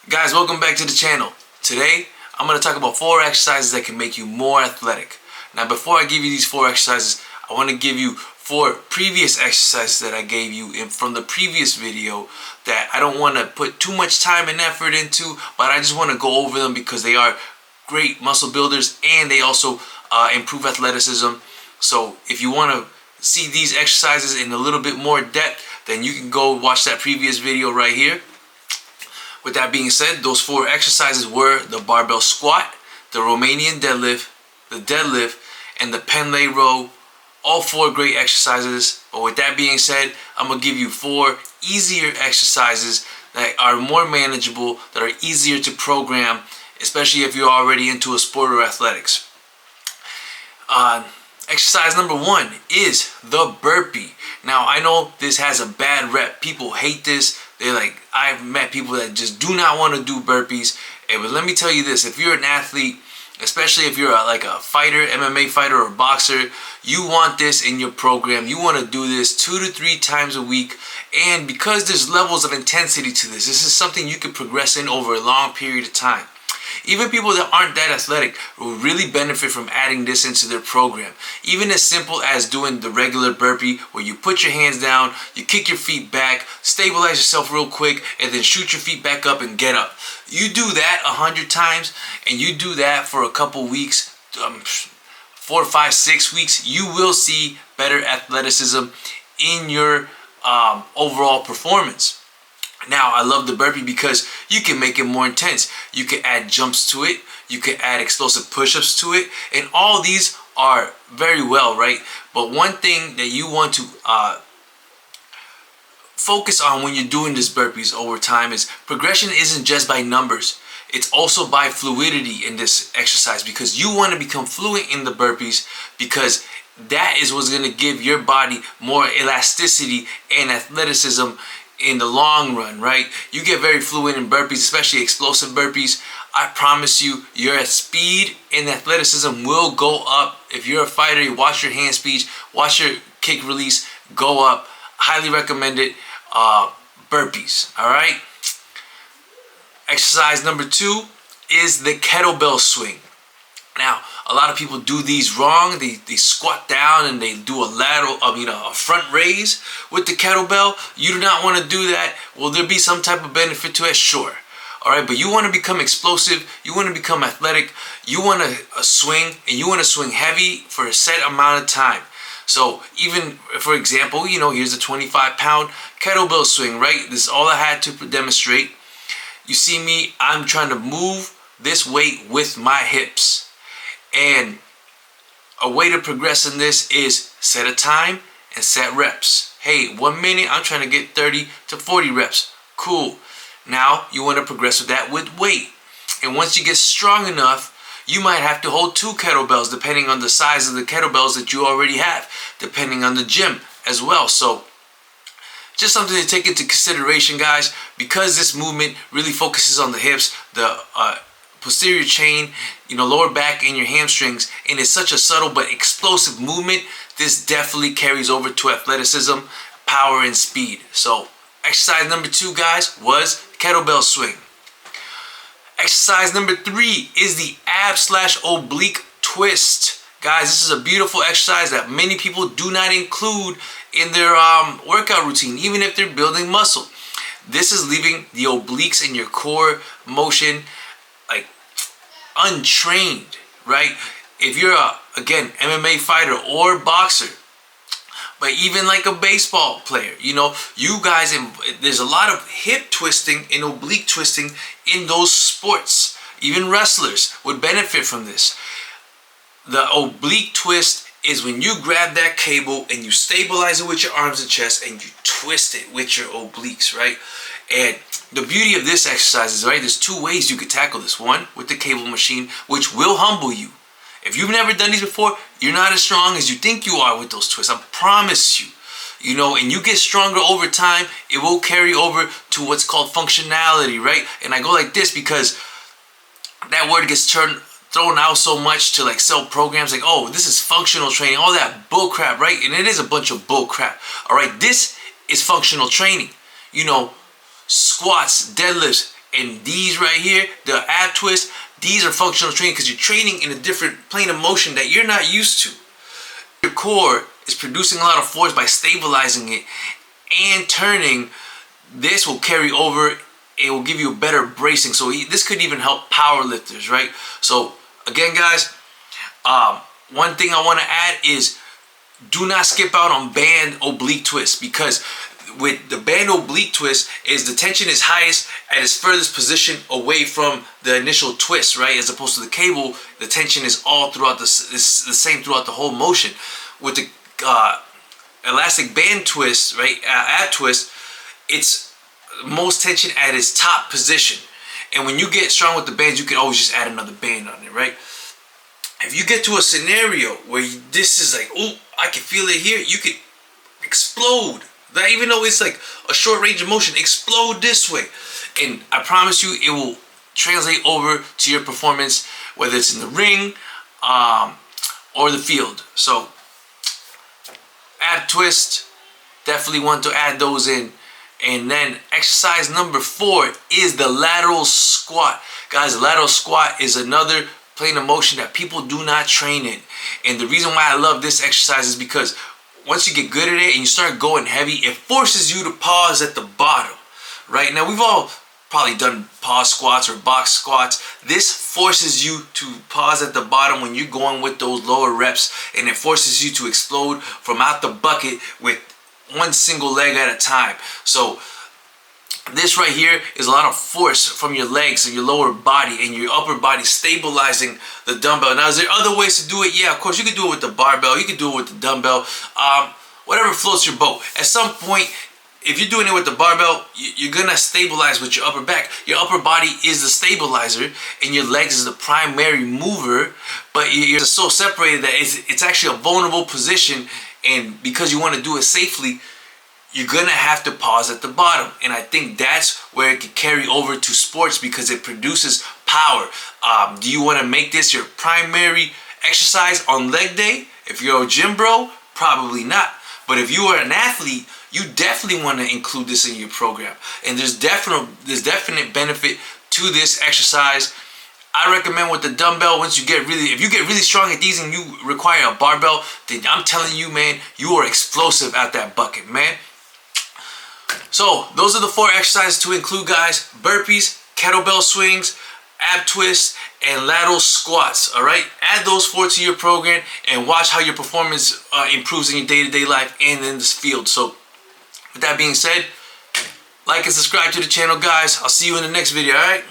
Guys, welcome back to the channel. Today, I'm going to talk about 4 exercises that can make you more athletic. Now, before I give you these 4 exercises, I want to give you 4 previous exercises that I gave you from the previous video that I don't want to put too much time and effort into, but I just want to go over them because they are great muscle builders and they also improve athleticism. So if you want to see these exercises in a little bit more depth, then you can go watch that previous video right here. With that being said, those 4 exercises were the barbell squat, the Romanian deadlift, the deadlift, and the pen lay row. All 4 great exercises. But with that being said, I'm going to give you 4 easier exercises that are more manageable, that are easier to program, especially if you're already into a sport or athletics. Exercise number 1 is the burpee. Now, I know this has a bad rep. People hate this. They're like, I've met people that just do not want to do burpees. But let me tell you this, if you're an athlete, especially if you're like a fighter, MMA fighter or boxer, you want this in your program. You want to do this 2 to 3 times a week. And because there's levels of intensity to this is something you can progress in over a long period of time. Even people that aren't that athletic will really benefit from adding this into their program. Even as simple as doing the regular burpee where you put your hands down, you kick your feet back, stabilize yourself real quick, and then shoot your feet back up and get up. You do that 100 times and you do that for a couple weeks, 4, 5, 6 weeks, you will see better athleticism in your overall performance. Now, I love the burpee because you can make it more intense. You can add jumps to it. You can add explosive push-ups to it. And all these are very well, right? But one thing that you want to focus on when you're doing this burpees over time is progression isn't just by numbers. It's also by fluidity in this exercise because you want to become fluent in the burpees because that is what's going to give your body more elasticity and athleticism in the long run, right? You get very fluent in burpees, especially explosive burpees. I promise you, your speed and athleticism will go up. If you're a fighter, you watch your hand speed, watch your kick release go up. Highly recommend it. Burpees, all right? Exercise number 2 is the kettlebell swing. Now, a lot of people do these wrong. They squat down and they do a front raise with the kettlebell. You do not want to do that. Will there be some type of benefit to it? Sure. All right, but you want to become explosive. You want to become athletic. You want to swing, and you want to swing heavy for a set amount of time. So even, for example, here's a 25-pound kettlebell swing, right? This is all I had to demonstrate. You see me, I'm trying to move this weight with my hips. And a way to progress in this is set a time and set reps. Hey, 1 minute, I'm trying to get 30 to 40 reps. Cool. Now you want to progress with that with weight. And once you get strong enough, you might have to hold 2 kettlebells depending on the size of the kettlebells that you already have, depending on the gym as well. So just something to take into consideration, guys, because this movement really focuses on the hips, the posterior chain, lower back and your hamstrings, and it's such a subtle but explosive movement. This definitely carries over to athleticism, power, and speed. So exercise number 2, guys, was kettlebell swing. Exercise number 3 is the ab/oblique twist. Guys, this is a beautiful exercise that many people do not include in their workout routine, even if they're building muscle. This is leaving the obliques in your core motion like untrained, right? If you're again, MMA fighter or boxer, but even like a baseball player, you guys, there's a lot of hip twisting and oblique twisting in those sports. Even wrestlers would benefit from this. The oblique twist is when you grab that cable and you stabilize it with your arms and chest and you twist it with your obliques, right? And the beauty of this exercise is, right, there's 2 ways you could tackle this. One, with the cable machine, which will humble you. If you've never done these before, you're not as strong as you think you are with those twists. I promise you. And you get stronger over time. It will carry over to what's called functionality, right? And I go like this because that word gets thrown out so much to like sell programs like, oh, this is functional training, all that bull crap, right? And it is a bunch of bull crap. All right, this is functional training. Squats, deadlifts, And these right here, the ab twist, these are functional training because you're training in a different plane of motion that you're not used to. Your core is producing a lot of force by stabilizing it and turning. This will carry over. It will give you a better bracing. So this could even help power lifters, right? So again, guys, one thing I want to add is do not skip out on band oblique twist, because with the band oblique twist is the tension is highest at its furthest position away from the initial twist, right? As opposed to the cable, the tension is all throughout the same throughout the whole motion. With the elastic band twist, right, ab twist, it's most tension at its top position. And when you get strong with the bands, you can always just add another band on it, right? If you get to a scenario where this is like, oh, I can feel it here, you could explode. That even though it's like a short range of motion, explode this way. And I promise you, it will translate over to your performance, whether it's in the ring or the field. So ab twist, definitely want to add those in. And then exercise number 4 is the lateral squat. Guys, the lateral squat is another plane of motion that people do not train in. And the reason why I love this exercise is because once you get good at it and you start going heavy, it forces you to pause at the bottom, right? Now, we've all probably done pause squats or box squats. This forces you to pause at the bottom when you're going with those lower reps, and it forces you to explode from out the bucket with one single leg at a time. So this right here is a lot of force from your legs and your lower body and your upper body stabilizing the dumbbell. Now, is there other ways to do it? Yeah, of course, you can do it with the barbell. You can do it with the dumbbell. Whatever floats your boat. At some point, if you're doing it with the barbell, you're going to stabilize with your upper back. Your upper body is the stabilizer and your legs is the primary mover, but you're so separated that it's actually a vulnerable position, and because you want to do it safely, you're going to have to pause at the bottom. And I think that's where it can carry over to sports because it produces power. Do you want to make this your primary exercise on leg day? If you're a gym bro, probably not. But if you are an athlete, you definitely want to include this in your program. And there's definite benefit to this exercise. I recommend with the dumbbell, if you get really strong at these and you require a barbell, then I'm telling you, man, you are explosive at that bucket, man. So those are the 4 exercises to include, guys: burpees, kettlebell swings, ab twists, and lateral squats. All right, add those 4 to your program and watch how your performance improves in your day-to-day life and in this field. So with that being said, like and subscribe to the channel, guys. I'll see you in the next video. All right.